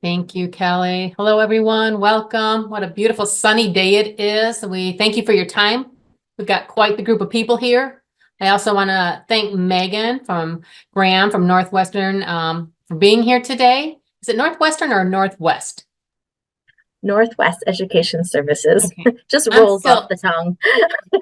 Thank you, Kelly. Hello, everyone. Welcome. What a beautiful sunny day it is. We thank you for your time. We've got quite the group of people here. I also want to thank Megan from Graham from Northwestern for being here today. Is it Northwestern or Northwest? Northwest Education Services. Okay. Just I'm rolls off still the tongue.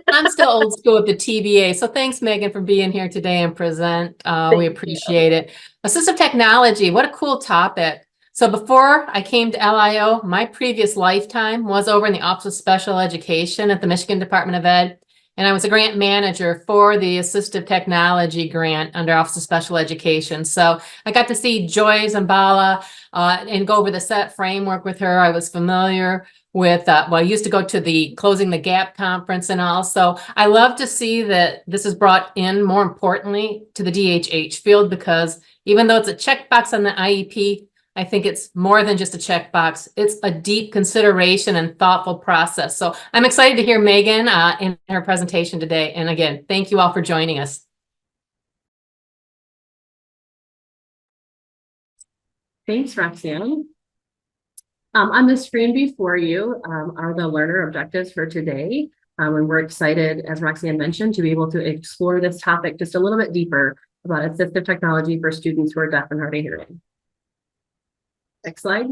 I'm still old school with the TVA. So thanks, Megan, for being here today and present. We Thank you. appreciate it. Assistive technology, what a cool topic. So before I came to LIO, my previous lifetime was over in the Office of Special Education at the Michigan Department of Ed. And I was a grant manager for the Assistive Technology grant under Office of Special Education. So I got to see Joy Zambala and go over the SET framework with her. I was familiar with, well, I used to go to the Closing the Gap conference and all. So I love to see that this is brought in, more importantly, to the DHH field, because even though it's a checkbox on the IEP, I think it's more than just a checkbox. It's a deep consideration and thoughtful process. So I'm excited to hear Megan in her presentation today. And again, thank you all for joining us. Thanks, Roxanne. On the screen before you are the learner objectives for today. And we're excited, as Roxanne mentioned, to be able to explore this topic just a little bit deeper about assistive technology for students who are deaf and hard of hearing. Next slide.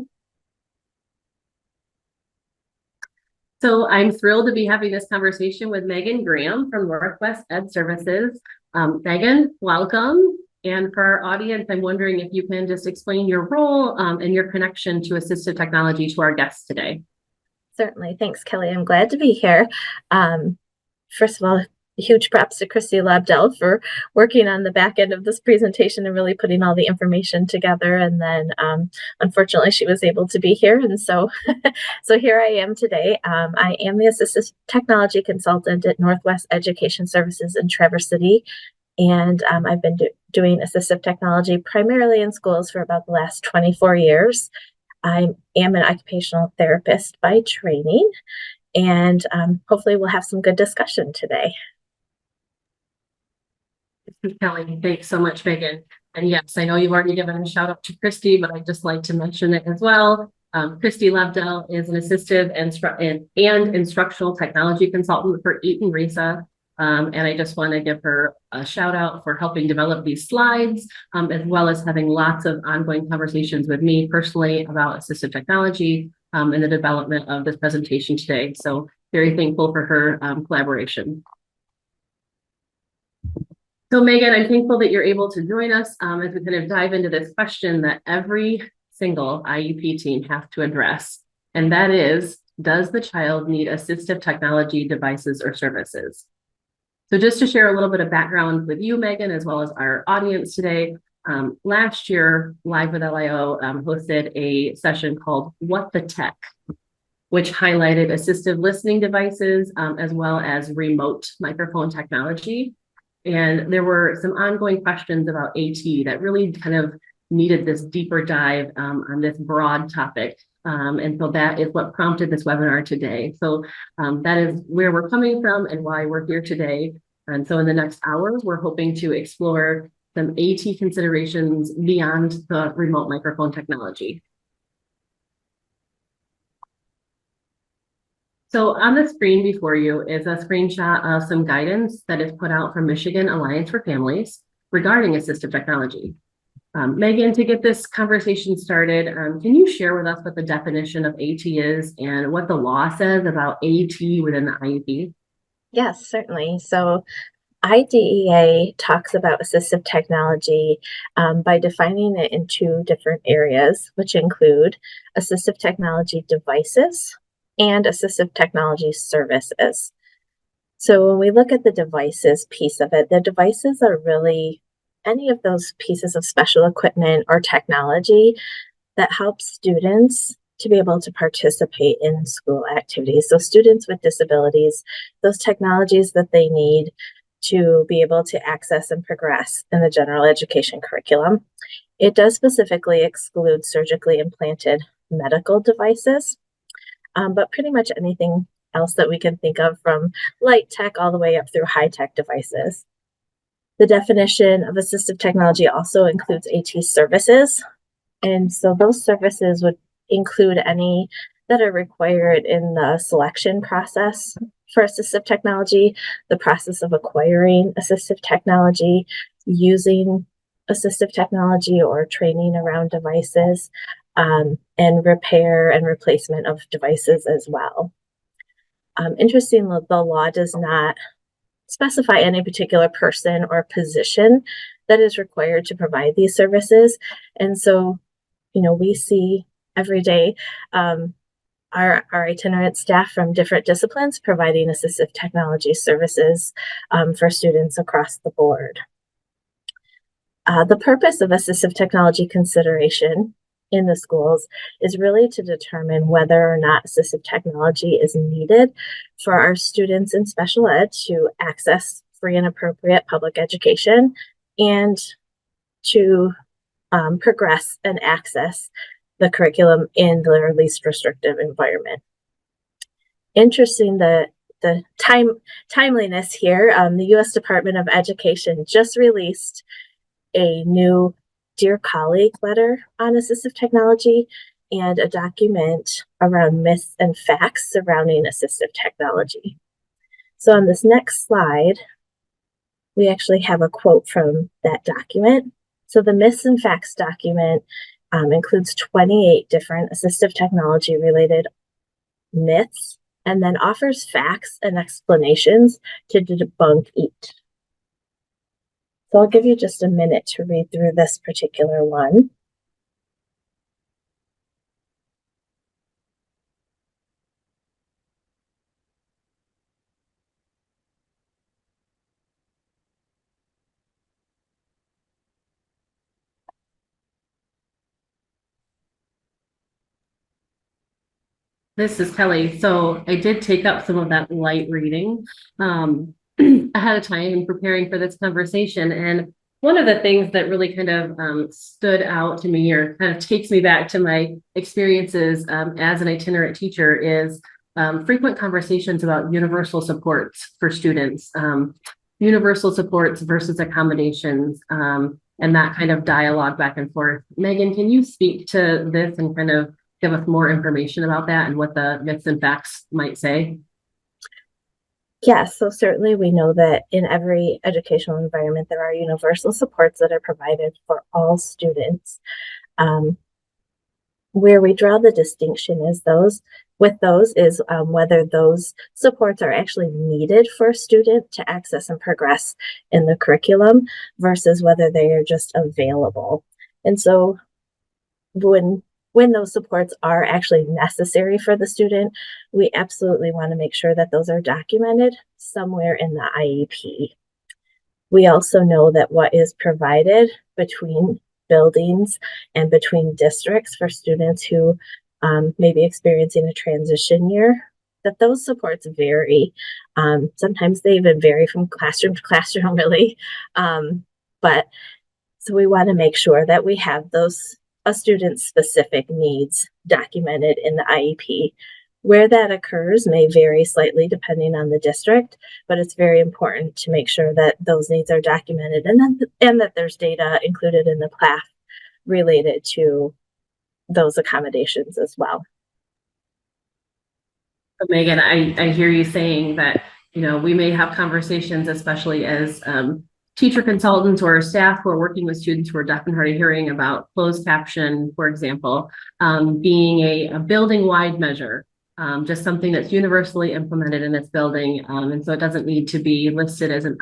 So I'm thrilled to be having this conversation with Megan Graham from Northwest Ed Services. Megan, welcome. And for our audience, I'm wondering if you can just explain your role and your connection to assistive technology to our guests today. Certainly. Thanks, Kelly. I'm glad to be here. First of all, huge props to Christy Labdell for working on the back end of this presentation and really putting all the information together. And then unfortunately, she was able to be here. And so, so here I am today. I am the Assistive Technology Consultant at Northwest Education Services in Traverse City. And I've been doing assistive technology primarily in schools for about the last 24 years. I am an occupational therapist by training, and hopefully we'll have some good discussion today. Kelly, thanks so much, Megan. And yes, I know you've already given a shout out to Christy, but I'd just like to mention it as well. Christy Labdell is an assistive and instructional technology consultant for Eaton Risa. And I just want to give her a shout out for helping develop these slides, as well as having lots of ongoing conversations with me personally about assistive technology and the development of this presentation today. So very thankful for her collaboration. So Megan, I'm thankful that you're able to join us as we kind of dive into this question that every single IEP team has to address. And that is, does the child need assistive technology devices or services? So just to share a little bit of background with you, Megan, as well as our audience today, last year, Live with LIO hosted a session called What the Tech, which highlighted assistive listening devices, as well as remote microphone technology. And there were some ongoing questions about AT that really kind of needed this deeper dive on this broad topic. And so that is what prompted this webinar today. So that is where we're coming from and why we're here today. And so in the next hour, we're hoping to explore some AT considerations beyond the remote microphone technology. So on the screen before you is a screenshot of some guidance that is put out from Michigan Alliance for Families regarding assistive technology. Megan, to get this conversation started, can you share with us what the definition of AT is and what the law says about AT within the IEP? Yes, certainly. So IDEA talks about assistive technology by defining it in two different areas, which include assistive technology devices and assistive technology services. So when we look at the devices piece of it, the devices are really any of those pieces of special equipment or technology that help students to be able to participate in school activities. So students with disabilities, those technologies that they need to be able to access and progress in the general education curriculum. It does specifically exclude surgically implanted medical devices, but pretty much anything else that we can think of, from light tech all the way up through high-tech devices. The definition of assistive technology also includes AT services, And so those services would include any that are required in the selection process for assistive technology, the process of acquiring assistive technology, using assistive technology or training around devices, and repair and replacement of devices as well. Interestingly, the law does not specify any particular person or position that is required to provide these services. And so, we see every day our itinerant staff from different disciplines providing assistive technology services for students across the board. The purpose of assistive technology consideration in the schools is really to determine whether or not assistive technology is needed for our students in special ed to access free and appropriate public education and to progress and access the curriculum in their least restrictive environment. Interesting, the timeliness here, the U.S. Department of Education just released a new Dear Colleague letter on assistive technology and a document around myths and facts surrounding assistive technology. So on this next slide, we actually have a quote from that document. So the myths and facts document includes 28 different assistive technology related myths and then offers facts and explanations to debunk each. So I'll give you just a minute to read through this particular one. This is Kelly. So I did take up some of that light reading ahead of time in preparing for this conversation. And one of the things that really kind of stood out to me or kind of takes me back to my experiences as an itinerant teacher is frequent conversations about universal supports for students, universal supports versus accommodations, and that kind of dialogue back and forth. Megan, can you speak to this and kind of give us more information about that and what the myths and facts might say? Yes, so certainly we know that in every educational environment, there are universal supports that are provided for all students. Where we draw the distinction is whether those supports are actually needed for a student to access and progress in the curriculum versus whether they are just available. And so when those supports are actually necessary for the student, we absolutely want to make sure that those are documented somewhere in the IEP. We also know that what is provided between buildings and between districts for students who may be experiencing a transition year, that those supports vary. Sometimes they even vary from classroom to classroom, really. But so we want to make sure that we have those a student's specific needs documented in the IEP. Where that occurs may vary slightly depending on the district, but it's very important to make sure that those needs are documented and that there's data included in the PLAF related to those accommodations as well. Megan, I hear you saying that, we may have conversations, especially as teacher consultants or staff who are working with students who are deaf and hard of hearing about closed caption, for example, being a building-wide measure, just something that's universally implemented in this building. And so it doesn't need to be listed as a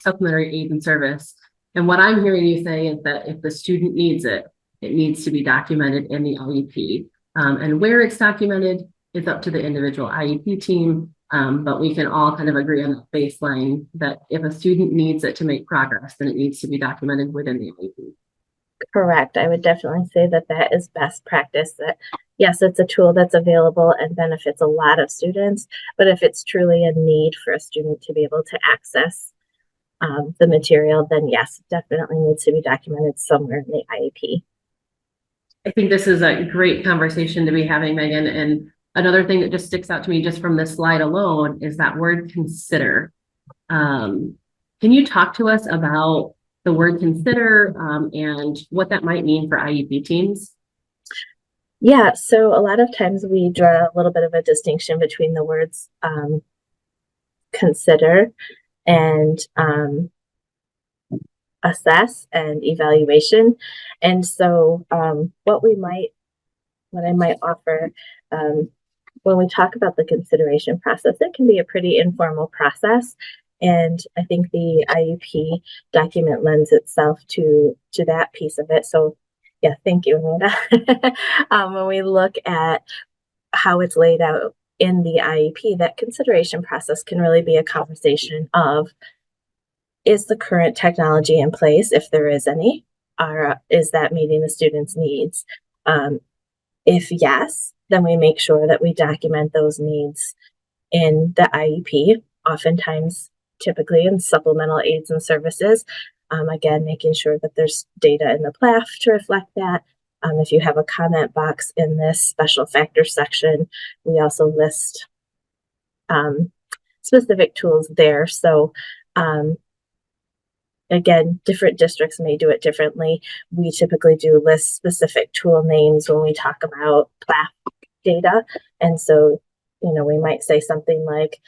supplementary aid and service. And what I'm hearing you say is that if the student needs it, it needs to be documented in the IEP. And where it's documented is up to the individual IEP team. But we can all kind of agree on that baseline that if a student needs it to make progress, then it needs to be documented within the IEP. Correct. I would definitely say that is best practice. That yes, it's a tool that's available and benefits a lot of students, but if it's truly a need for a student to be able to access the material, then yes, it definitely needs to be documented somewhere in the IEP. I think this is a great conversation to be having, Megan. And another thing that just sticks out to me just from this slide alone is that word consider. Can you talk to us about the word consider and what that might mean for IEP teams? Yeah, so a lot of times we draw a little bit of a distinction between the words consider and assess and evaluation. And so what I might offer when we talk about the consideration process, it can be a pretty informal process. And I think the IEP document lends itself to that piece of it. So yeah, thank you, Amanda. When we look at how it's laid out in the IEP, that consideration process can really be a conversation of, is the current technology in place, if there is any, or is that meeting the students' needs? If yes, then we make sure that we document those needs in the IEP, oftentimes, typically in supplemental aids and services. Again, making sure that there's data in the PLAF to reflect that. If you have a comment box in this special factors section, we also list specific tools there. So again, different districts may do it differently. We typically do list specific tool names when we talk about PLAF data. And so, we might say something like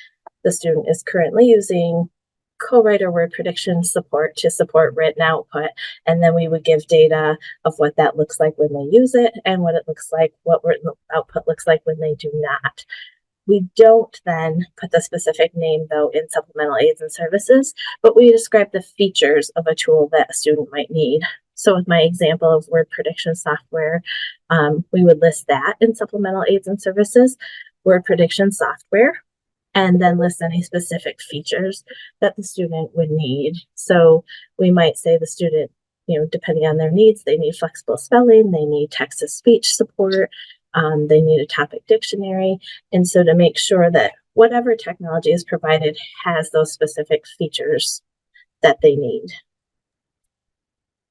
the student is currently using co-writer word prediction support to support written output. And then we would give data of what that looks like when they use it and what it looks like, what written output looks like when they do not. We don't then put the specific name, though, in supplemental aids and services, but we describe the features of a tool that a student might need. So with my example of word prediction software, we would list that in supplemental aids and services, word prediction software, and then list any specific features that the student would need. So we might say the student, depending on their needs, they need flexible spelling, they need text-to-speech support, they need a topic dictionary. And so to make sure that whatever technology is provided has those specific features that they need.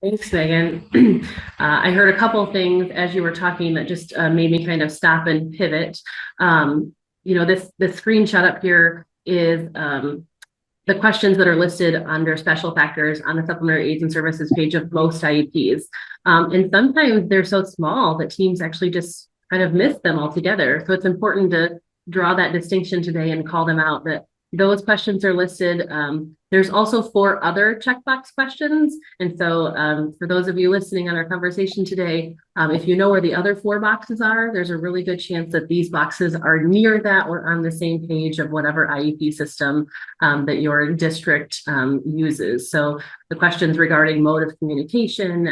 Thanks, Megan. I heard a couple of things as you were talking that just made me kind of stop and pivot. This screenshot up here is the questions that are listed under special factors on the supplementary aids and services page of most IEPs. And sometimes they're so small that teams actually just kind of miss them altogether. So it's important to draw that distinction today and call them out, that those questions are listed. There's also 4 other checkbox questions. And so for those of you listening on our conversation today, if you know where the other 4 boxes are, there's a really good chance that these boxes are near that or on the same page of whatever IEP system that your district uses. So the questions regarding mode of communication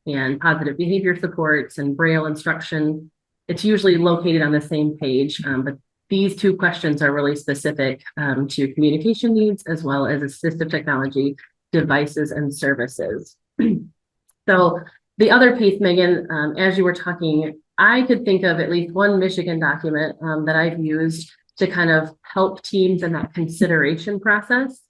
and positive behavior supports and Braille instruction, it's usually located on the same page, but these 2 questions are really specific to communication needs as well as assistive technology devices and services. So the other piece, Megan, as you were talking, I could think of at least one Michigan document that I've used to kind of help teams in that consideration process.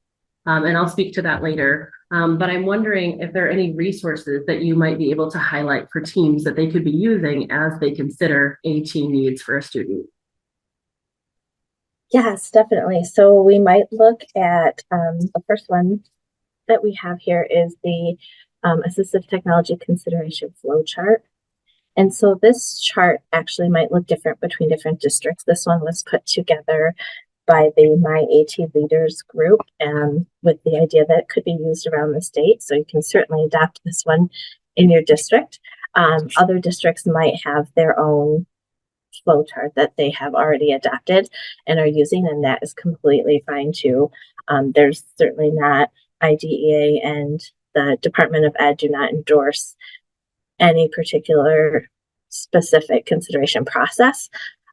And I'll speak to that later. But I'm wondering if there are any resources that you might be able to highlight for teams that they could be using as they consider AT needs for a student. Yes, definitely. So we might look at the first one that we have here is the Assistive Technology Consideration Flow Chart. And so this chart actually might look different between different districts. This one was put together by the My AT Leaders group with the idea that it could be used around the state. So you can certainly adopt this one in your district. Other districts might have their own flowchart that they have already adopted and are using, and that is completely fine too. There's certainly not IDEA and the Department of Ed do not endorse any particular specific consideration process.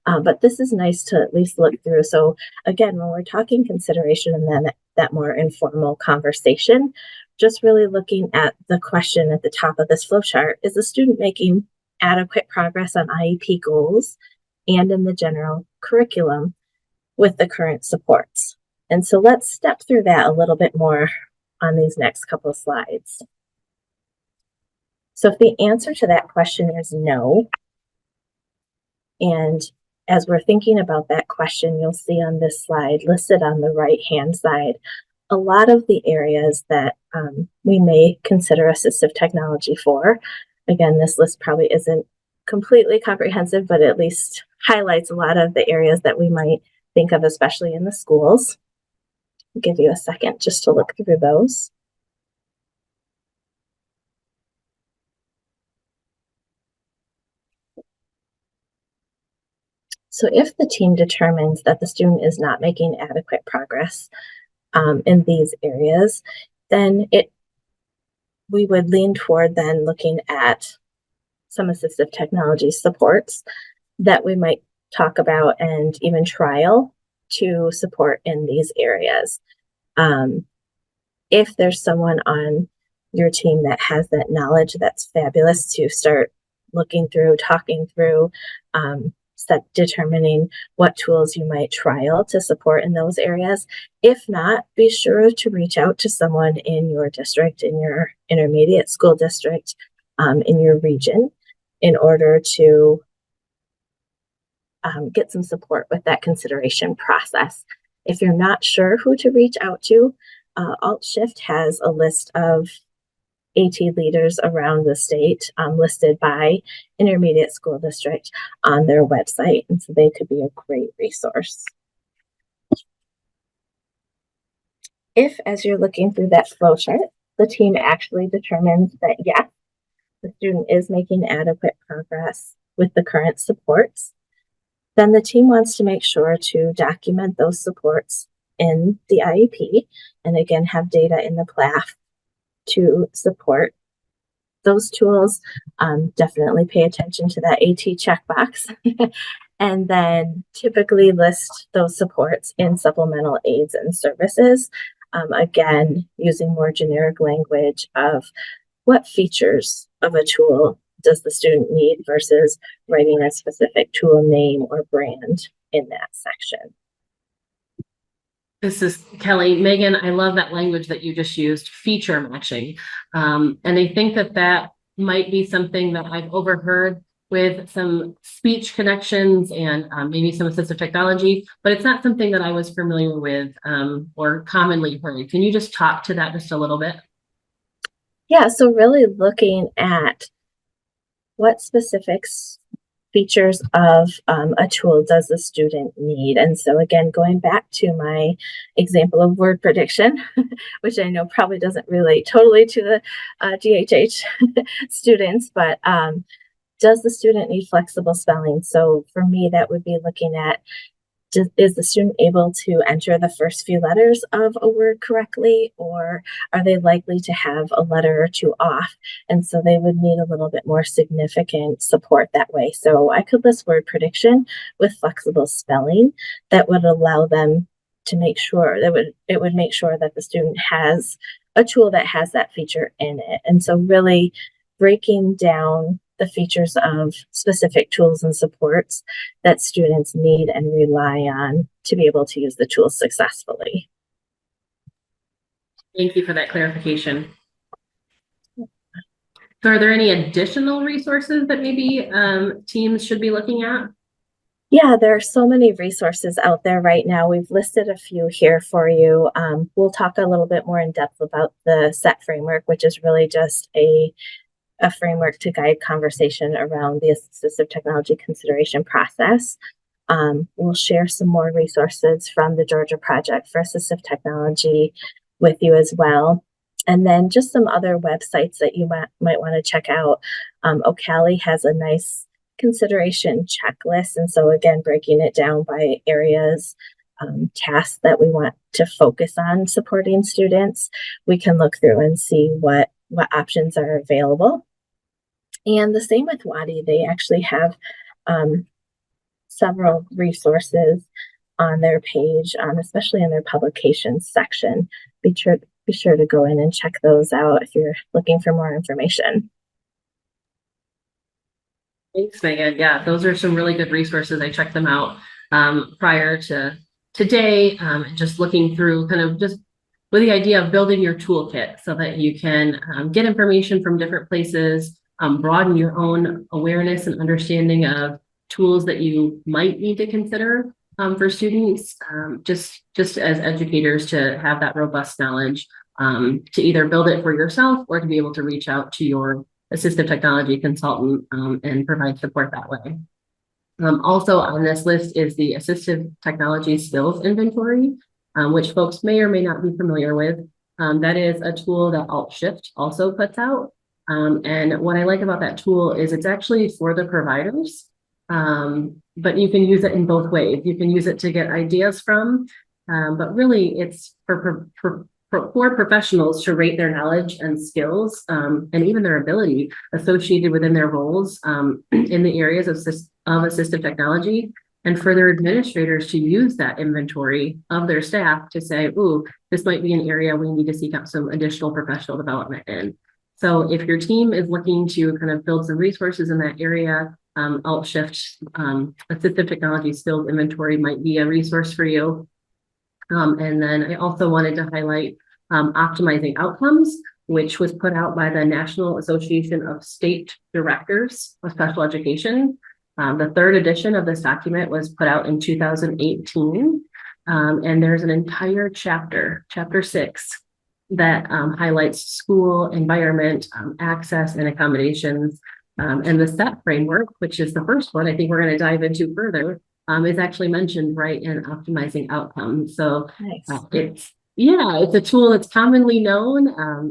But this is nice to at least look through. So again, when we're talking consideration and then that more informal conversation, just really looking at the question at the top of this flowchart, is the student making adequate progress on IEP goals and in the general curriculum with the current supports? And so let's step through that a little bit more on these next couple of slides. So if the answer to that question is no, and as we're thinking about that question, you'll see on this slide listed on the right-hand side, a lot of the areas that we may consider assistive technology for. Again, this list probably isn't completely comprehensive, but at least highlights a lot of the areas that we might think of, especially in the schools. I'll give you a second just to look through those. So if the team determines that the student is not making adequate progress in these areas, then we would lean toward then looking at some assistive technology supports that we might talk about and even trial to support in these areas. If there's someone on your team that has that knowledge, that's fabulous to start looking through, talking through, determining what tools you might trial to support in those areas. If not, be sure to reach out to someone in your district, in your intermediate school district, in your region, in order to get some support with that consideration process. If you're not sure who to reach out to, AltShift has a list of AT leaders around the state listed by intermediate school district on their website, and so they could be a great resource. If, as you're looking through that flow chart, the team actually determines that yes, the student is making adequate progress with the current supports, then the team wants to make sure to document those supports in the IEP, and again, have data in the PLAF to support those tools. Definitely pay attention to that AT checkbox, and then typically list those supports in supplemental aids and services. Again, using more generic language of what features of a tool does the student need versus writing a specific tool name or brand in that section. This is Kelly. Megan, I love that language that you just used, feature matching. And I think that might be something that I've overheard with some speech connections and maybe some assistive technology, but it's not something that I was familiar with or commonly heard. Can you just talk to that just a little bit? Yeah, so really looking at what specific features of a tool does the student need. And so again, going back to my example of word prediction, which I know probably doesn't relate totally to the DHH students, but does the student need flexible spelling? So for me, that would be looking at, is the student able to enter the first few letters of a word correctly, or are they likely to have a letter or two off? And so they would need a little bit more significant support that way. So I could list word prediction with flexible spelling that would allow them to make sure that it would make sure that the student has a tool that has that feature in it. And so really breaking down the features of specific tools and supports that students need and rely on to be able to use the tools successfully. Thank you for that clarification. So are there any additional resources that maybe teams should be looking at? Yeah, there are so many resources out there right now. We've listed a few here for you. We'll talk a little bit more in depth about the SET framework, which is really just a framework to guide conversation around the assistive technology consideration process. We'll share some more resources from the Georgia Project for Assistive Technology with you as well. And then just some other websites that you might want to check out. Ocali has a nice consideration checklist. And so again, breaking it down by areas, tasks that we want to focus on supporting students, we can look through and see what options are available. And the same with WADI, they actually have several resources on their page, especially in their publications section. Be sure to go in and check those out if you're looking for more information. Thanks, Megan. Yeah, those are some really good resources. I checked them out prior to today, and just looking through kind of just with the idea of building your toolkit so that you can get information from different places, broaden your own awareness and understanding of tools that you might need to consider for students, just as educators to have that robust knowledge to either build it for yourself or to be able to reach out to your assistive technology consultant and provide support that way. Also on this list is the Assistive Technology Skills Inventory, which folks may or may not be familiar with. That is a tool that AltShift also puts out. And what I like about that tool is it's actually for the providers, but you can use it in both ways. You can use it to get ideas from, but really it's for professionals to rate their knowledge and skills and even their ability associated within their roles in the areas of assistive technology, and for their administrators to use that inventory of their staff to say, ooh, this might be an area we need to seek out some additional professional development in. So if your team is looking to kind of build some resources in that area, AltShift Assistive Technology Skills Inventory might be a resource for you. And then I also wanted to highlight Optimizing Outcomes, which was put out by the National Association of State Directors of Special Education. The third edition of this document was put out in 2018. And there's an entire chapter 6, that highlights school, environment, access, and accommodations. And the SET framework, which is the first one I think we're going to dive into further, is actually mentioned right in Optimizing Outcomes. So Nice. it's a tool that's commonly known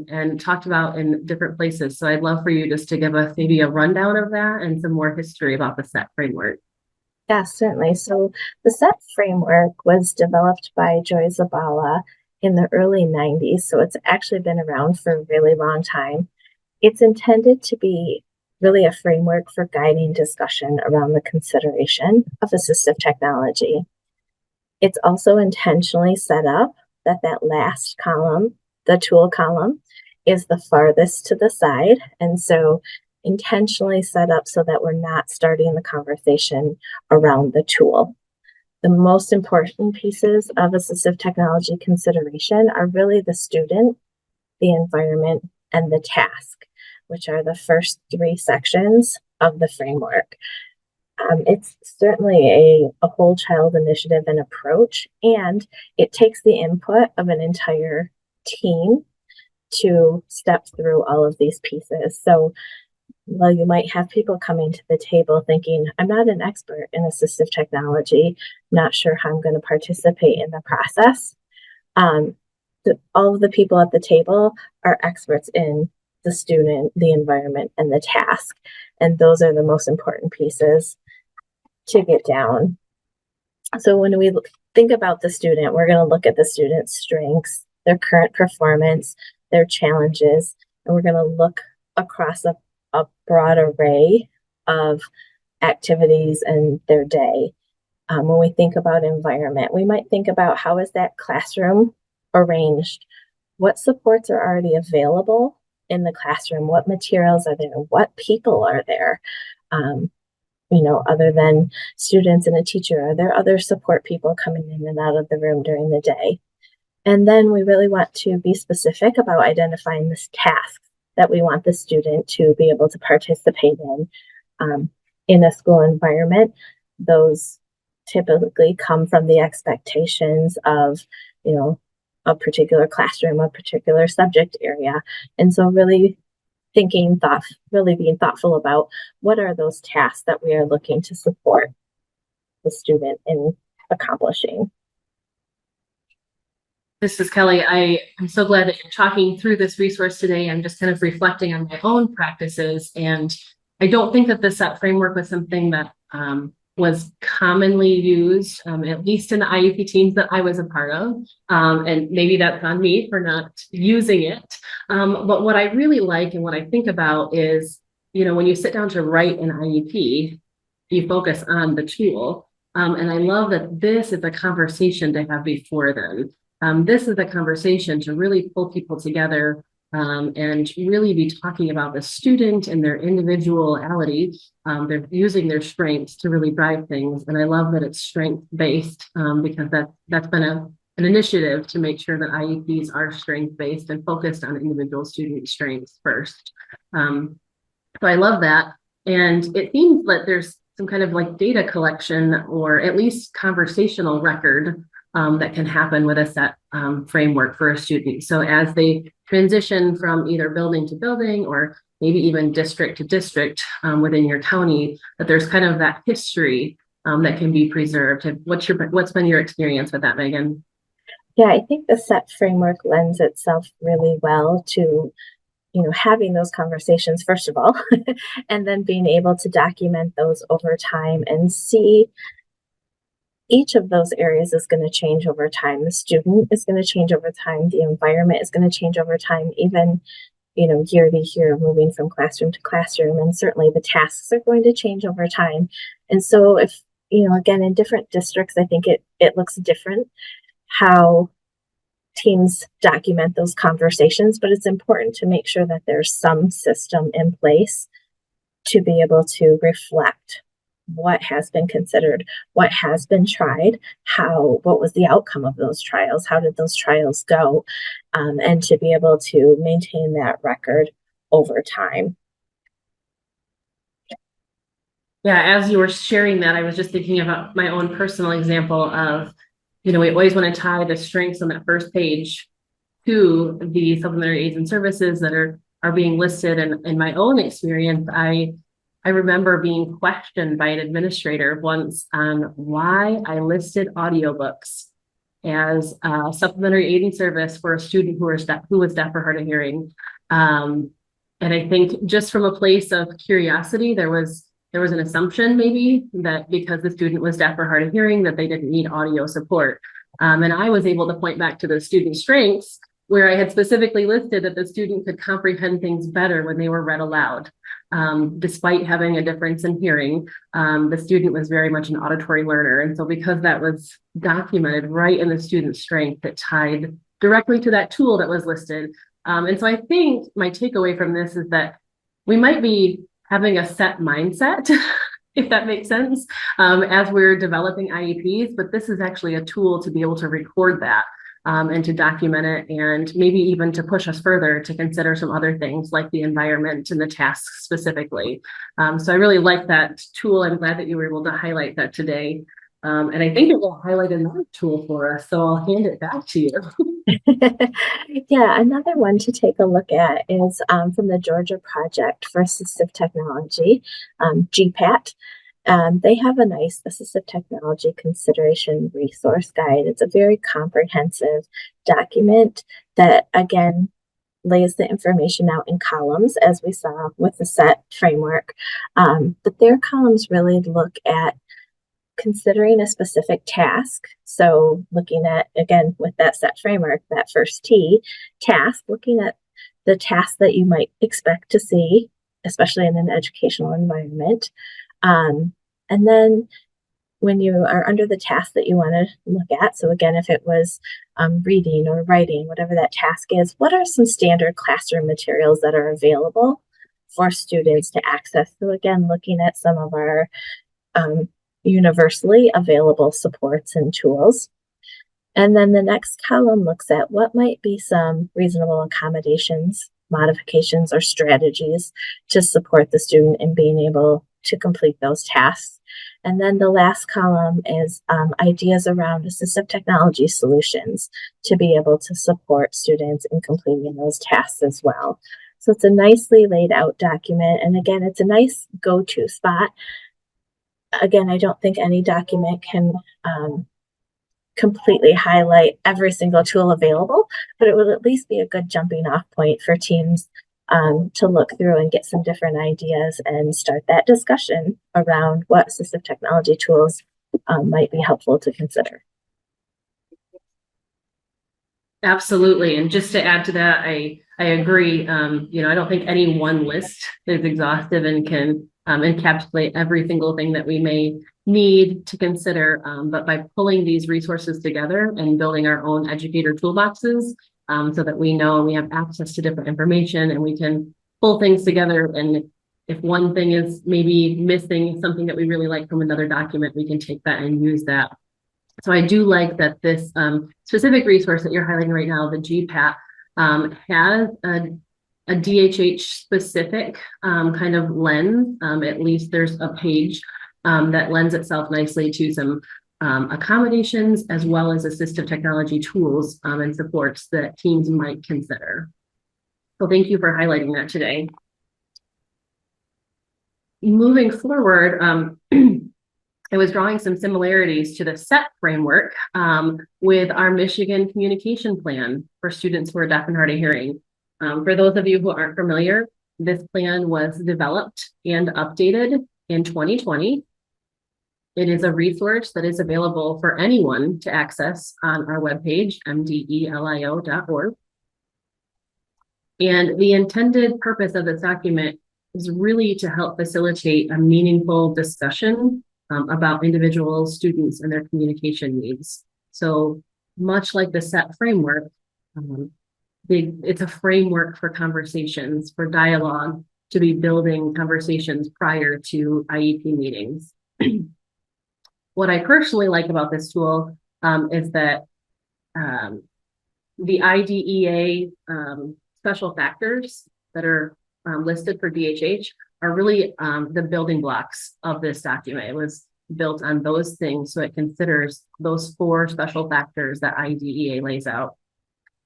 and talked about in different places. So I'd love for you just to give us maybe a rundown of that and some more history about the SET framework. Yeah, certainly. So the SET framework was developed by Joy Zabala in the early 90s. So it's actually been around for a really long time. It's intended to be really a framework for guiding discussion around the consideration of assistive technology. It's also intentionally set up that last column, the tool column, is the farthest to the side. And so intentionally set up so that we're not starting the conversation around the tool. The most important pieces of assistive technology consideration are really the student, the environment, and the task, which are the first 3 sections of the framework. It's certainly a whole child initiative and approach, and it takes the input of an entire team to step through all of these pieces. So while you might have people coming to the table thinking, I'm not an expert in assistive technology, not sure how I'm going to participate in the process, all of the people at the table are experts in the student, the environment, and the task. And those are the most important pieces to get down. So when we think about the student, we're going to look at the student's strengths, their current performance, their challenges, and we're going to look across a broad array of activities in their day. When we think about environment, we might think about how is that classroom arranged? What supports are already available in the classroom? What materials are there? What people are there? Other than students and a teacher, are there other support people coming in and out of the room during the day? And then we really want to be specific about identifying this task that we want the student to be able to participate in a school environment. Those typically come from the expectations of, a particular classroom, a particular subject area. And so really being thoughtful about what are those tasks that we are looking to support the student in accomplishing. This is Kelly. I'm so glad that you're talking through this resource today. I'm just kind of reflecting on my own practices. And I don't think that the SET framework was something that was commonly used, at least in the IEP teams that I was a part of. And maybe that's on me for not using it. But what I really like and what I think about is, when you sit down to write an IEP, you focus on the tool. And I love that this is a conversation to have before then. This is a conversation to really pull people together and really be talking about the student and their individuality. They're using their strengths to really drive things. And I love that it's strength-based because that's been an initiative to make sure that IEPs are strength-based and focused on individual student strengths first. So I love that. And it seems that there's some kind of like data collection or at least conversational record that can happen with a SET framework for a student. So as they transition from either building to building or maybe even district to district within your county, that there's kind of that history that can be preserved. What's been your experience with that, Megan? Yeah, I think the set framework lends itself really well to, having those conversations, first of all, and then being able to document those over time and see each of those areas is going to change over time. The student is going to change over time. The environment is going to change over time, even, year to year, moving from classroom to classroom. And certainly the tasks are going to change over time. And so if, again, in different districts, I think it looks different how teams document those conversations, but it's important to make sure that there's some system in place to be able to reflect what has been considered, what has been tried, what was the outcome of those trials, how did those trials go, and to be able to maintain that record over time. Yeah, as you were sharing that, I was just thinking about my own personal example of, we always want to tie the strengths on that first page to the supplementary aids and services that are being listed. And in my own experience, I remember being questioned by an administrator once on why I listed audiobooks as a supplementary aiding service for a student who was deaf or hard of hearing. And I think just from a place of curiosity, there was an assumption maybe that because the student was deaf or hard of hearing, that they didn't need audio support. And I was able to point back to the student's strengths where I had specifically listed that the student could comprehend things better when they were read aloud. Despite having a difference in hearing, the student was very much an auditory learner. And so because that was documented right in the student's strength, it tied directly to that tool that was listed. And so I think my takeaway from this is that we might be having a set mindset, if that makes sense, as we're developing IEPs, but this is actually a tool to be able to record that. And to document it, and maybe even to push us further to consider some other things like the environment and the tasks specifically. So I really like that tool. I'm glad that you were able to highlight that today. And I think it will highlight another tool for us. So I'll hand it back to you. Yeah, another one to take a look at is from the Georgia Project for Assistive Technology, GPAT. They have a nice assistive technology consideration resource guide. It's a very comprehensive document that, again, lays the information out in columns, as we saw with the SET framework. But their columns really look at considering a specific task. So looking at, again, with that SET framework, that first T, task, looking at the tasks that you might expect to see, especially in an educational environment. And then when you are under the task that you want to look at, so again, if it was reading or writing, whatever that task is, what are some standard classroom materials that are available for students to access? So again, looking at some of our universally available supports and tools. And then the next column looks at what might be some reasonable accommodations, modifications, or strategies to support the student in being able to complete those tasks. And then the last column is ideas around assistive technology solutions to be able to support students in completing those tasks as well. So it's a nicely laid out document. And again, it's a nice go-to spot. Again, I don't think any document can completely highlight every single tool available, but it will at least be a good jumping off point for teams to look through and get some different ideas and start that discussion around what assistive technology tools might be helpful to consider. Absolutely. And just to add to that, I agree. I don't think any one list is exhaustive and can encapsulate every single thing that we may need to consider. But by pulling these resources together and building our own educator toolboxes, so that we know we have access to different information and we can pull things together. And if one thing is maybe missing something that we really like from another document, we can take that and use that. So I do like that this specific resource that you're highlighting right now, the GPAT, has a DHH specific kind of lens. At least there's a page that lends itself nicely to some accommodations as well as assistive technology tools and supports that teams might consider. So thank you for highlighting that today. moving forward, I was drawing some similarities to the SET framework with our Michigan communication plan for students who are deaf and hard of hearing. For those of you who aren't familiar, this plan was developed and updated in 2020. It is a resource that is available for anyone to access on our webpage, MDE-LIO.org. And the intended purpose of this document is really to help facilitate a meaningful discussion about individual students and their communication needs. So much like the SET framework, it's a framework for conversations, for dialogue, to be building conversations prior to IEP meetings. What I personally like about this tool is that the IDEA special factors that are listed for DHH are really the building blocks of this document. It was built on those things, so it considers those 4 special factors that IDEA lays out.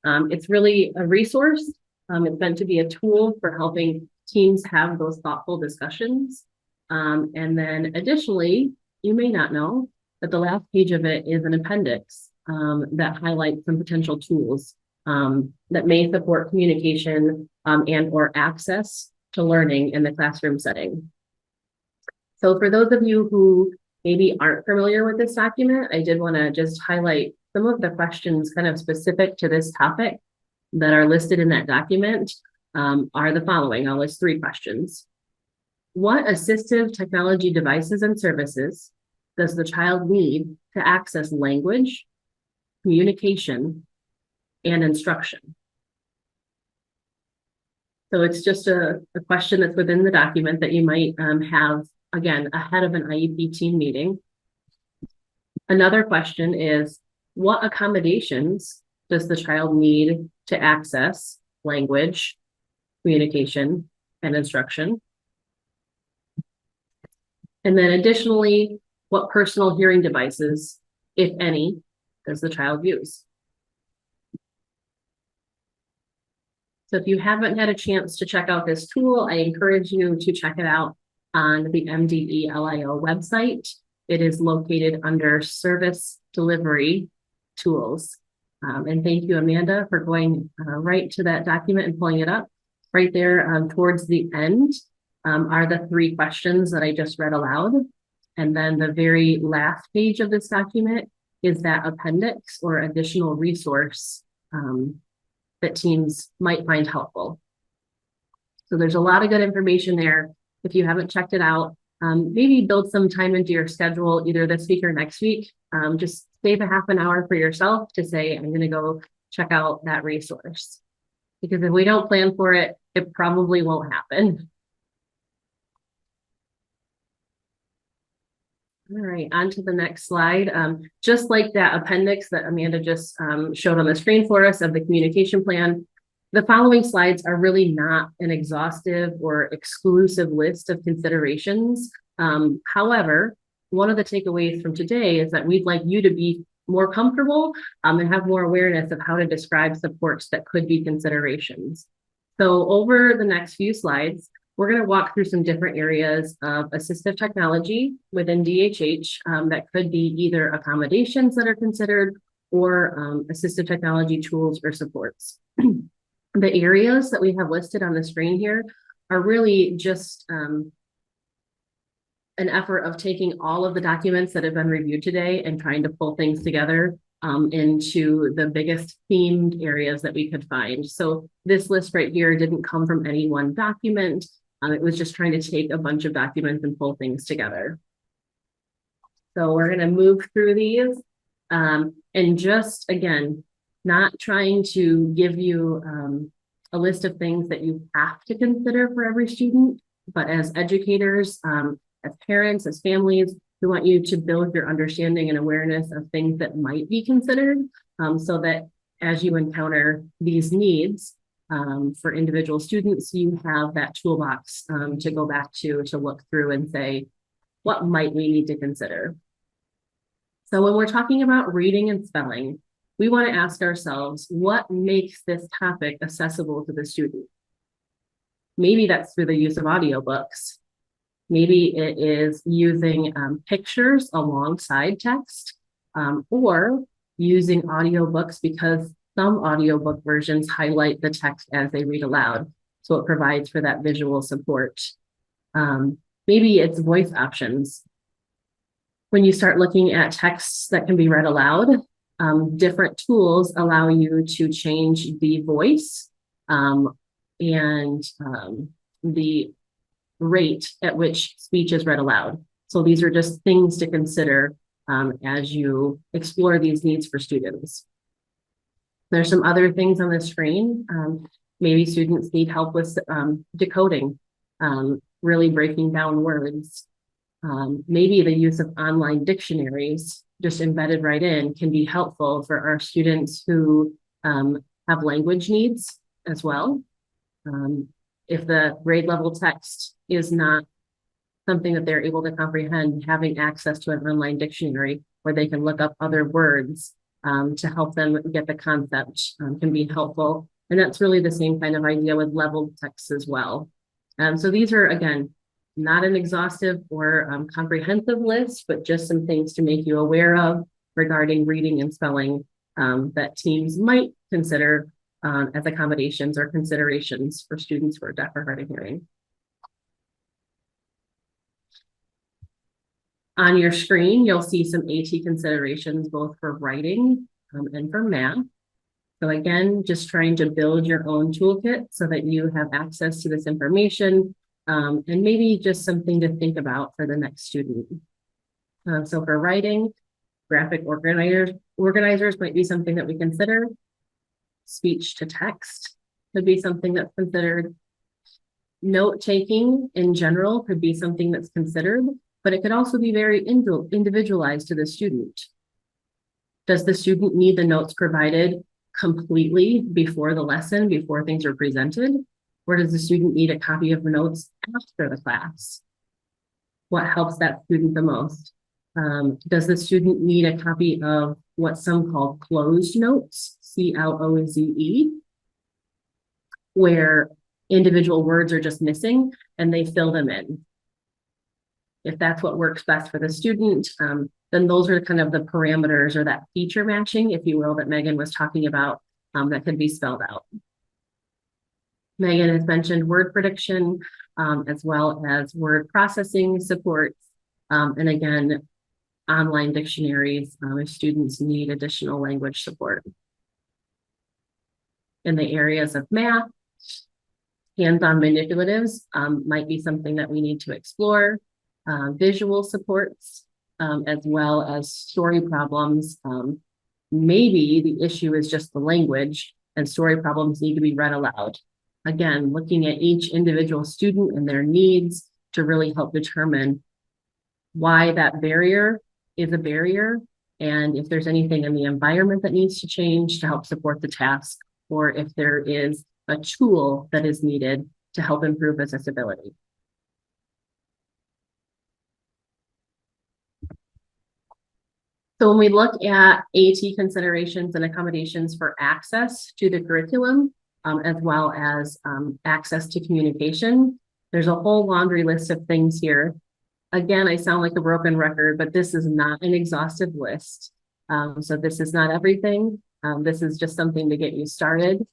It's really a resource. It's meant to be a tool for helping teams have those thoughtful discussions. And then additionally, you may not know that the last page of it is an appendix that highlights some potential tools that may support communication and or access to learning in the classroom setting. So for those of you who maybe aren't familiar with this document, I did want to just highlight some of the questions kind of specific to this topic that are listed in that document are the following. I'll list 3 questions. What assistive technology devices and services does the child need to access language, communication, and instruction? So it's just a question that's within the document that you might have, again, ahead of an IEP team meeting. Another question is, what accommodations does the child need to access language, communication, and instruction? And then additionally, what personal hearing devices, if any, does the child use? So if you haven't had a chance to check out this tool, I encourage you to check it out on the MDE-LIO website. It is located under Service Delivery Tools. And thank you, Amanda, for going right to that document and pulling it up. Right there towards the end are the 3 questions that I just read aloud. And then the very last page of this document is that appendix or additional resource that teams might find helpful. So there's a lot of good information there. If you haven't checked it out, maybe build some time into your schedule, either this week or next week. Just save a half an hour for yourself to say, I'm going to go check out that resource. Because if we don't plan for it, it probably won't happen. All right, on to the next slide. Just like that appendix that Amanda just showed on the screen for us of the communication plan, the following slides are really not an exhaustive or exclusive list of considerations. However, one of the takeaways from today is that we'd like you to be more comfortable and have more awareness of how to describe supports that could be considerations. So over the next few slides, we're going to walk through some different areas of assistive technology within DHH that could be either accommodations that are considered or assistive technology tools or supports. The areas that we have listed on the screen here are really just an effort of taking all of the documents that have been reviewed today and trying to pull things together into the biggest themed areas that we could find. So this list right here didn't come from any one document. It was just trying to take a bunch of documents and pull things together. So we're going to move through these and just, again, not trying to give you a list of things that you have to consider for every student, but as educators, as parents, as families, we want you to build your understanding and awareness of things that might be considered so that as you encounter these needs for individual students, you have that toolbox to go back to look through and say, what might we need to consider? So when we're talking about reading and spelling, we want to ask ourselves, what makes this topic accessible to the student? Maybe that's through the use of audiobooks. Maybe it is using pictures alongside text, or using audiobooks, because some audiobook versions highlight the text as they read aloud. So it provides for that visual support. Maybe it's voice options. When you start looking at texts that can be read aloud, different tools allow you to change the voice and the rate at which speech is read aloud. So these are just things to consider as you explore these needs for students. There's some other things on the screen. Maybe students need help with decoding, really breaking down words. Maybe the use of online dictionaries just embedded right in can be helpful for our students who have language needs as well. If the grade level text is not something that they're able to comprehend, having access to an online dictionary where they can look up other words to help them get the concept can be helpful. And that's really the same kind of idea with leveled text as well. So these are, again, not an exhaustive or comprehensive list, but just some things to make you aware of regarding reading and spelling that teams might consider as accommodations or considerations for students who are deaf or hard of hearing. On your screen, you'll see some AT considerations, both for writing and for math. So again, just trying to build your own toolkit so that you have access to this information, and maybe just something to think about for the next student. So for writing, graphic organizers might be something that we consider. Speech to text could be something that's considered. Note taking in general could be something that's considered, but it could also be very individualized to the student. Does the student need the notes provided completely before the lesson, before things are presented? Or does the student need a copy of the notes after the class? What helps that student the most? Does the student need a copy of what some call closed notes, CLOZE, where individual words are just missing and they fill them in? If that's what works best for the student, then those are kind of the parameters or that feature matching, if you will, that Megan was talking about, that could be spelled out. Megan has mentioned word prediction, as well as word processing supports, and again, online dictionaries if students need additional language support. In the areas of math, hands-on manipulatives might be something that we need to explore. Visual supports, as well as story problems. Maybe the issue is just the language and story problems need to be read aloud. Again, looking at each individual student and their needs to really help determine why that barrier is a barrier, and if there's anything in the environment that needs to change to help support the task, or if there is a tool that is needed to help improve accessibility. So when we look at AT considerations and accommodations for access to the curriculum, as well as access to communication, there's a whole laundry list of things here. Again, I sound like a broken record, but this is not an exhaustive list. So this is not everything. This is just something to get you started.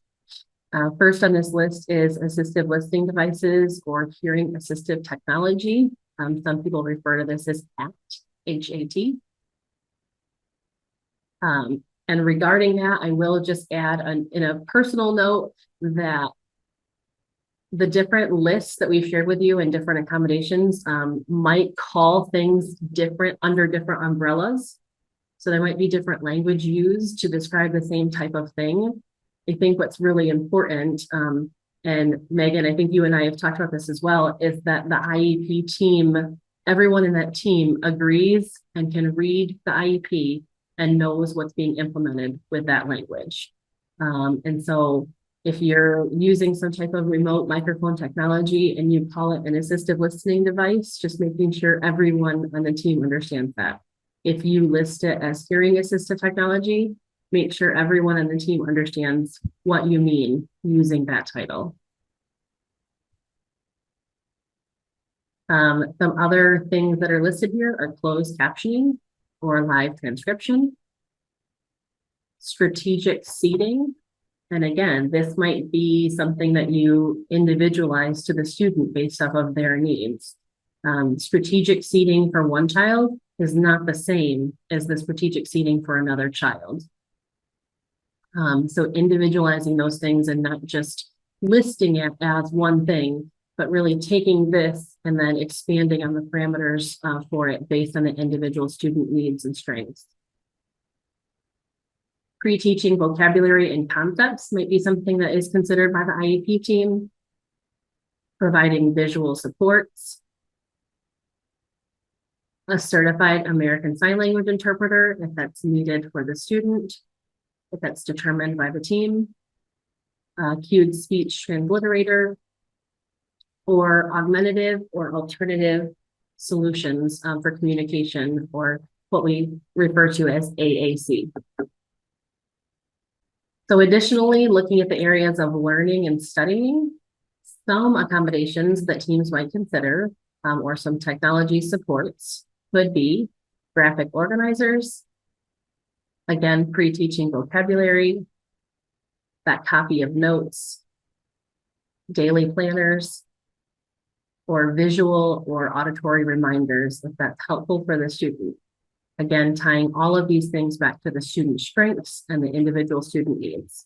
First on this list is assistive listening devices or hearing assistive technology. Some people refer to this as HAT, H-A-T. And regarding that, I will just add in a personal note that the different lists that we've shared with you and different accommodations might call things different under different umbrellas. So there might be different language used to describe the same type of thing. I think what's really important, and Megan, I think you and I have talked about this as well, is that the IEP team, everyone in that team agrees and can read the IEP and knows what's being implemented with that language. And so if you're using some type of remote microphone technology and you call it an assistive listening device, just making sure everyone on the team understands that. If you list it as hearing assistive technology, make sure everyone on the team understands what you mean using that title. Some other things that are listed here are closed captioning or live transcription, strategic seating. And again, this might be something that you individualize to the student based off of their needs. Strategic seating for one child is not the same as the strategic seating for another child. So individualizing those things and not just listing it as one thing, but really taking this and then expanding on the parameters for it based on the individual student needs and strengths. Pre-teaching vocabulary and concepts might be something that is considered by the IEP team. Providing visual supports. A certified American Sign Language interpreter if that's needed for the student, if that's determined by the team. Cued speech transliterator, or augmentative or alternative solutions for communication, or what we refer to as AAC. So additionally, looking at the areas of learning and studying, some accommodations that teams might consider, or some technology supports could be graphic organizers, again, pre-teaching vocabulary, that copy of notes, daily planners, or visual or auditory reminders if that's helpful for the student. Again, tying all of these things back to the student strengths and the individual student needs.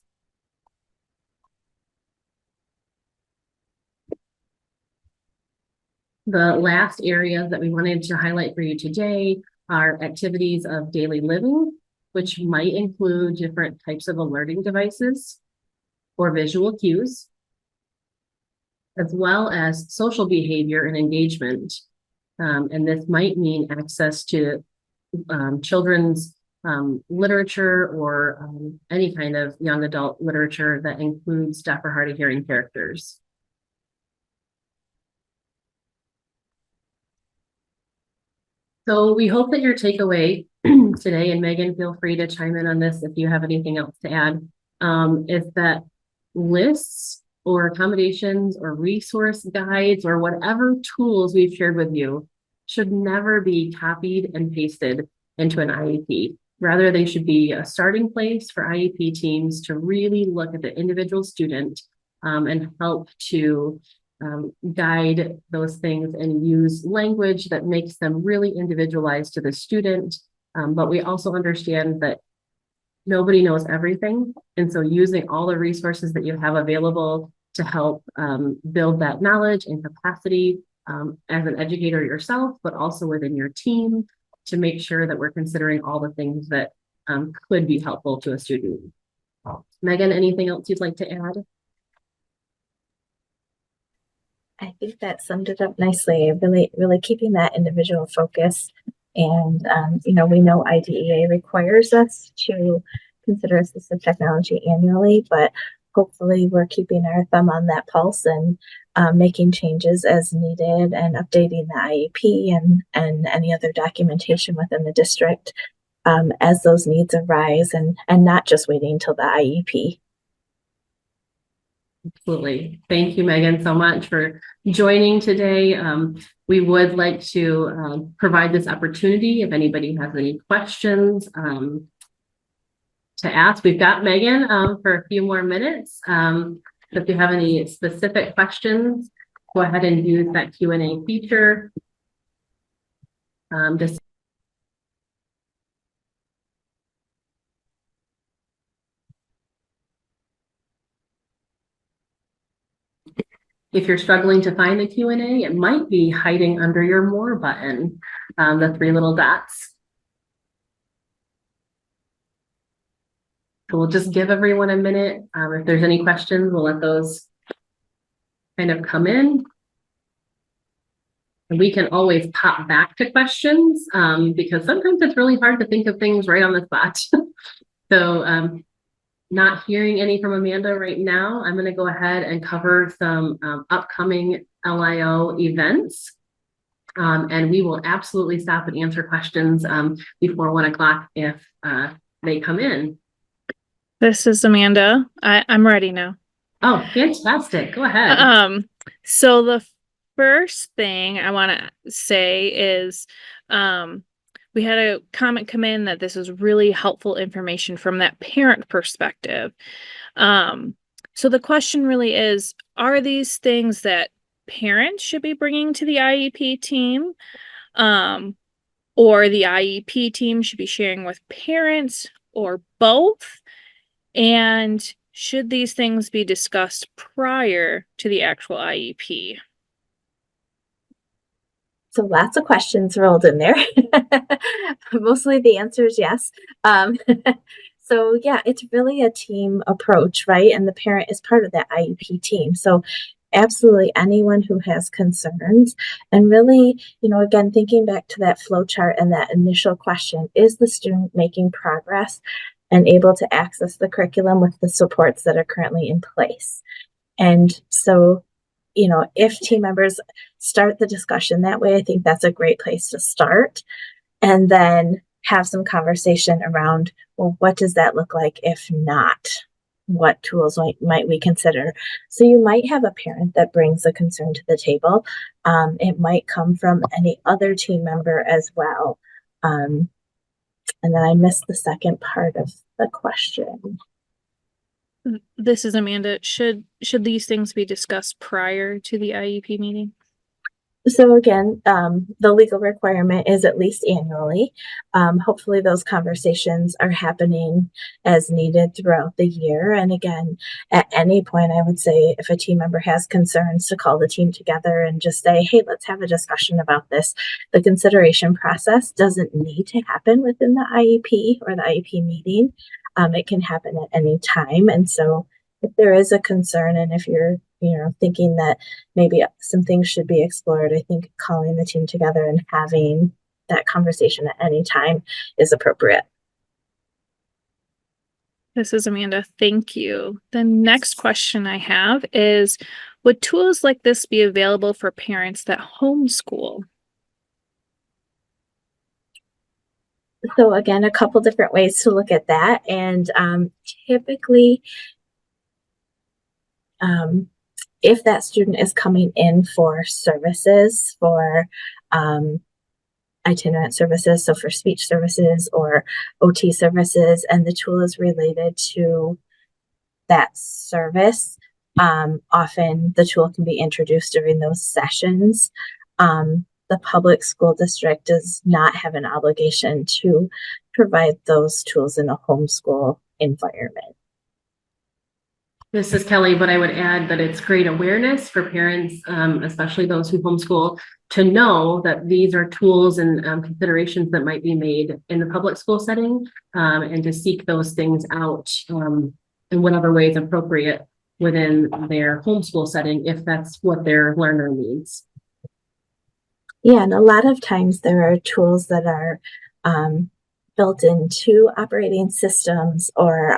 The last areas that we wanted to highlight for you today are activities of daily living, which might include different types of alerting devices or visual cues, as well as social behavior and engagement. And this might mean access to children's literature or any kind of young adult literature that includes deaf or hard of hearing characters. So we hope that your takeaway today, and Megan, feel free to chime in on this if you have anything else to add, is that lists or accommodations or resource guides or whatever tools we've shared with you should never be copied and pasted into an IEP. Rather, they should be a starting place for IEP teams to really look at the individual student and help to guide those things and use language that makes them really individualized to the student. But we also understand that nobody knows everything. And so using all the resources that you have available to help build that knowledge and capacity as an educator yourself, but also within your team to make sure that we're considering all the things that could be helpful to a student. Megan, anything else you'd like to add? I think that summed it up nicely. Really keeping that individual focus. And, we know IDEA requires us to consider assistive technology annually, but hopefully we're keeping our thumb on that pulse and making changes as needed and updating the IEP and any other documentation within the district as those needs arise and not just waiting until the IEP. Absolutely. Thank you, Megan, so much for joining today. We would like to provide this opportunity if anybody has any questions to ask. We've got Megan for a few more minutes. So if you have any specific questions, go ahead and use that Q&A feature. Just if you're struggling to find the Q&A, it might be hiding under your More button, the 3 little dots. So we'll just give everyone a minute. If there's any questions, we'll let those kind of come in. And we can always pop back to questions because sometimes it's really hard to think of things right on the spot. So not hearing any from Amanda right now, I'm going to go ahead and cover some upcoming LIO events. And we will absolutely stop and answer questions before 1 o'clock if they come in. This is Amanda. I'm ready now. Oh, fantastic. Go ahead. So the first thing I want to say is, we had a comment come in that this is really helpful information from that parent perspective. So the question really is, are these things that parents should be bringing to the IEP team? Or the IEP team should be sharing with parents, or both? And should these things be discussed prior to the actual IEP? So lots of questions rolled in there. Mostly the answer is yes. So yeah, it's really a team approach, right? And the parent is part of that IEP team. So absolutely anyone who has concerns, and really, again, thinking back to that flow chart and that initial question, is the student making progress and able to access the curriculum with the supports that are currently in place? And so, if team members start the discussion that way, I think that's a great place to start. And then have some conversation around, well, what does that look like if not? What tools might we consider? So you might have a parent that brings a concern to the table. It might come from any other team member as well. And then I missed the second part of the question. This is Amanda. Should these things be discussed prior to the IEP meeting? So again, the legal requirement is at least annually. Hopefully those conversations are happening as needed throughout the year. And again, at any point, I would say if a team member has concerns, to call the team together and just say, hey, let's have a discussion about this. The consideration process doesn't need to happen within the IEP or the IEP meeting. It can happen at any time. And so if there is a concern, and if you're thinking that maybe some things should be explored, I think calling the team together and having that conversation at any time is appropriate. This is Amanda. Thank you. The next question I have is, would tools like this be available for parents that homeschool? So again, a couple different ways to look at that. And typically, if that student is coming in for services, for itinerant services, so for speech services or OT services, and the tool is related to that service, often the tool can be introduced during those sessions. The public school district does not have an obligation to provide those tools in a homeschool environment. This is Kelly, but I would add that it's great awareness for parents, especially those who homeschool, to know that these are tools and considerations that might be made in the public school setting, and to seek those things out in whatever way is appropriate within their homeschool setting, if that's what their learner needs. Yeah, and a lot of times there are tools that are built into operating systems, or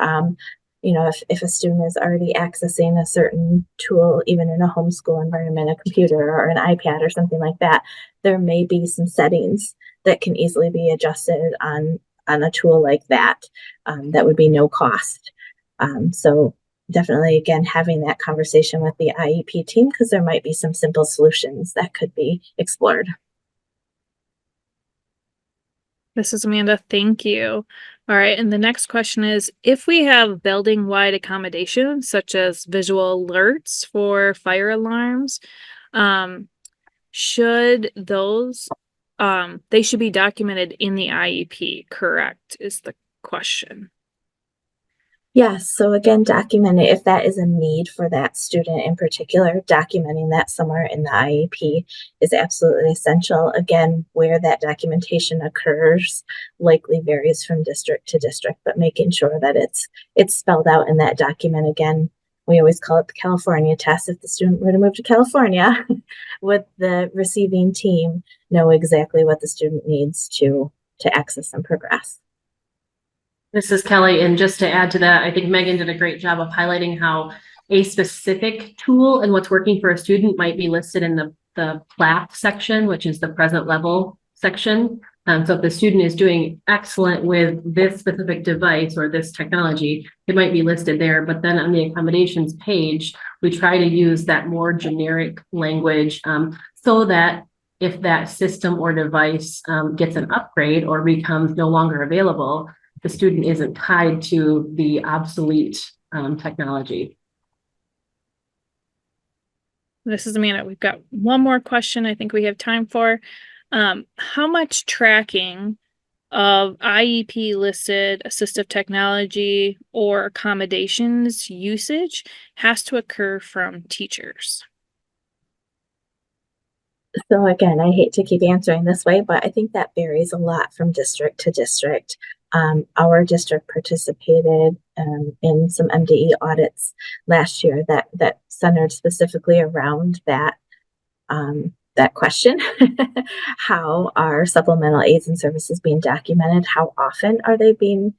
if a student is already accessing a certain tool, even in a homeschool environment, a computer or an iPad or something like that, there may be some settings that can easily be adjusted on a tool like that. That would be no cost. So definitely, again, having that conversation with the IEP team, because there might be some simple solutions that could be explored. This is Amanda. Thank you. All right. And the next question is, if we have building-wide accommodations, such as visual alerts for fire alarms, should those, they should be documented in the IEP, correct, is the question. Yes. So again, document it if that is a need for that student in particular. Documenting that somewhere in the IEP is absolutely essential. Again, where that documentation occurs likely varies from district to district, but making sure that it's spelled out in that document. Again, we always call it the California test. If the student were to move to California, would the receiving team know exactly what the student needs to access and progress? This is Kelly, and just to add to that, I think Megan did a great job of highlighting how a specific tool and what's working for a student might be listed in the PLAP section, which is the present level section. So if the student is doing excellent with this specific device or this technology, it might be listed there. But then on the accommodations page, we try to use that more generic language so that if that system or device gets an upgrade or becomes no longer available, the student isn't tied to the obsolete technology. This is Amanda. We've got one more question I think we have time for. How much tracking of IEP listed assistive technology or accommodations usage has to occur from teachers? So again, I hate to keep answering this way, but I think that varies a lot from district to district. Our district participated in some MDE audits last year that centered specifically around that question. How are supplemental aids and services being documented? How often are they being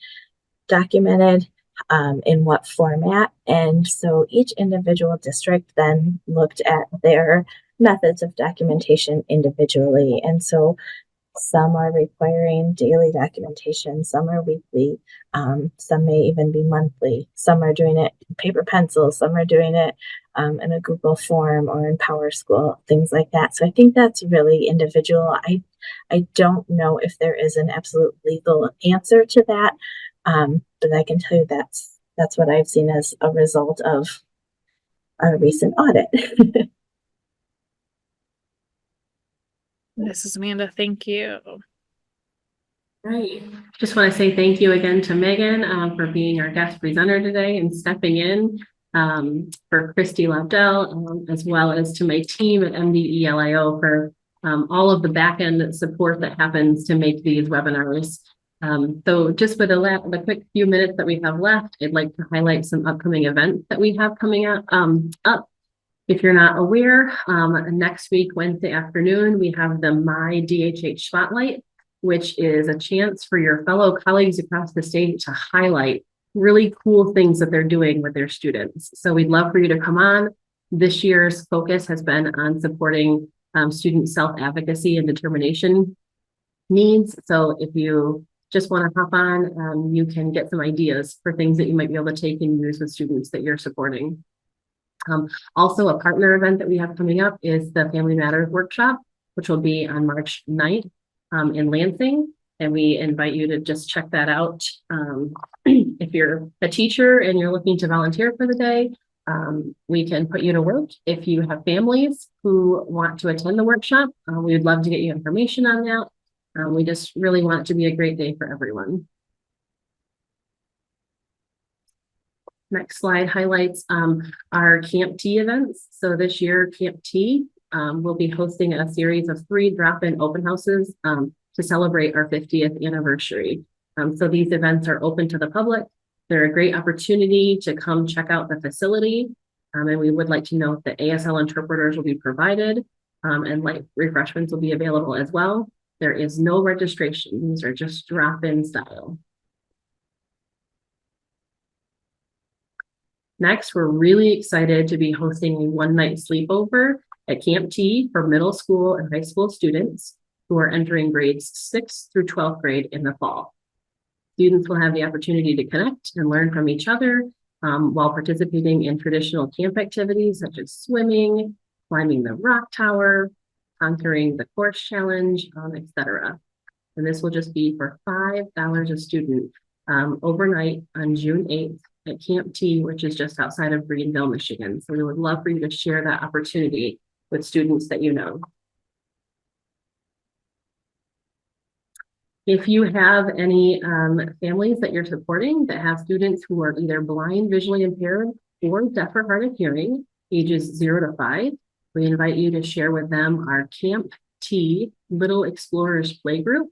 documented? In what format? And so each individual district then looked at their methods of documentation individually. And so some are requiring daily documentation, some are weekly, some may even be monthly, some are doing it in paper pencil, some are doing it in a Google form or in PowerSchool, things like that. So I think that's really individual. I don't know if there is an absolute legal answer to that, but I can tell you that's what I've seen as a result of our recent audit. This is Amanda. Thank you. Right. Just want to say thank you again to Megan for being our guest presenter today and stepping in, for Christy Lobdell, as well as to my team at MDE-LIO for all of the back end support that happens to make these webinars. So just for the quick few minutes that we have left, I'd like to highlight some upcoming events that we have coming up. If you're not aware, next week, Wednesday afternoon, we have the My DHH Spotlight, which is a chance for your fellow colleagues across the state to highlight really cool things that they're doing with their students. So we'd love for you to come on. This year's focus has been on supporting student self-advocacy and determination needs. So if you just want to hop on, you can get some ideas for things that you might be able to take and use with students that you're supporting. Also, a partner event that we have coming up is the Family Matters Workshop, which will be on March 9th in Lansing. And we invite you to just check that out. If you're a teacher and you're looking to volunteer for the day, we can put you to work. If you have families who want to attend the workshop, we would love to get you information on that. We just really want it to be a great day for everyone. Next slide highlights our Camp Tea events. So this year, Camp Tea will be hosting a series of 3 drop-in open houses to celebrate our 50th anniversary. So these events are open to the public. They're a great opportunity to come check out the facility. And we would like to know if the ASL interpreters will be provided and light refreshments will be available as well. There is no registration. These are just drop-in style. Next, we're really excited to be hosting a one-night sleepover at Camp Tea for middle school and high school students who are entering grades 6th through 12th grade in the fall. Students will have the opportunity to connect and learn from each other while participating in traditional camp activities such as swimming, climbing the rock tower, conquering the course challenge, etc. And this will just be for $5 a student overnight on June 8th at Camp Tea, which is just outside of Greenville, Michigan. So we would love for you to share that opportunity with students that you know. If you have any families that you're supporting that have students who are either blind, visually impaired, or deaf or hard of hearing, ages 0 to 5, we invite you to share with them our Camp Tea Little Explorers Playgroup.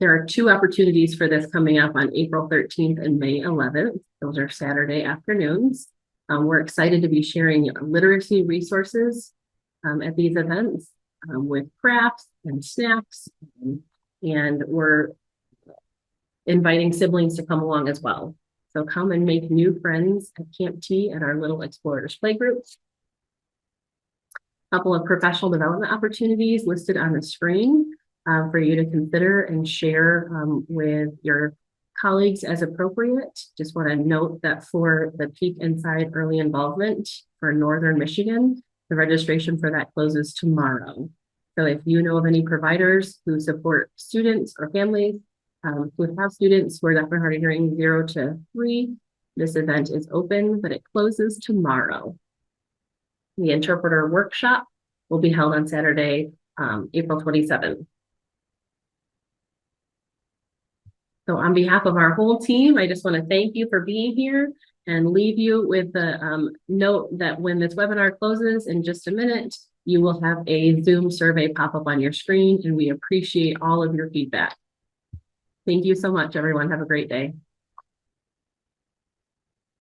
There are 2 opportunities for this coming up on April 13th and May 11th. Those are Saturday afternoons. We're excited to be sharing literacy resources at these events with crafts and snacks. And we're inviting siblings to come along as well. So come and make new friends at Camp Tea at our Little Explorers Playgroup. couple of professional development opportunities listed on the screen for you to consider and share with your colleagues as appropriate. Just want to note that for the Peak Inside Early Involvement for Northern Michigan, the registration for that closes tomorrow. So if you know of any providers who support students or families who have students who are deaf and hard of hearing 0 to 3, this event is open, but it closes tomorrow. The interpreter workshop will be held on Saturday, April 27th. So on behalf of our whole team, I just want to thank you for being here and leave you with the note that when this webinar closes in just a minute, you will have a Zoom survey pop up on your screen, and we appreciate all of your feedback. Thank you so much, everyone. Have a great day.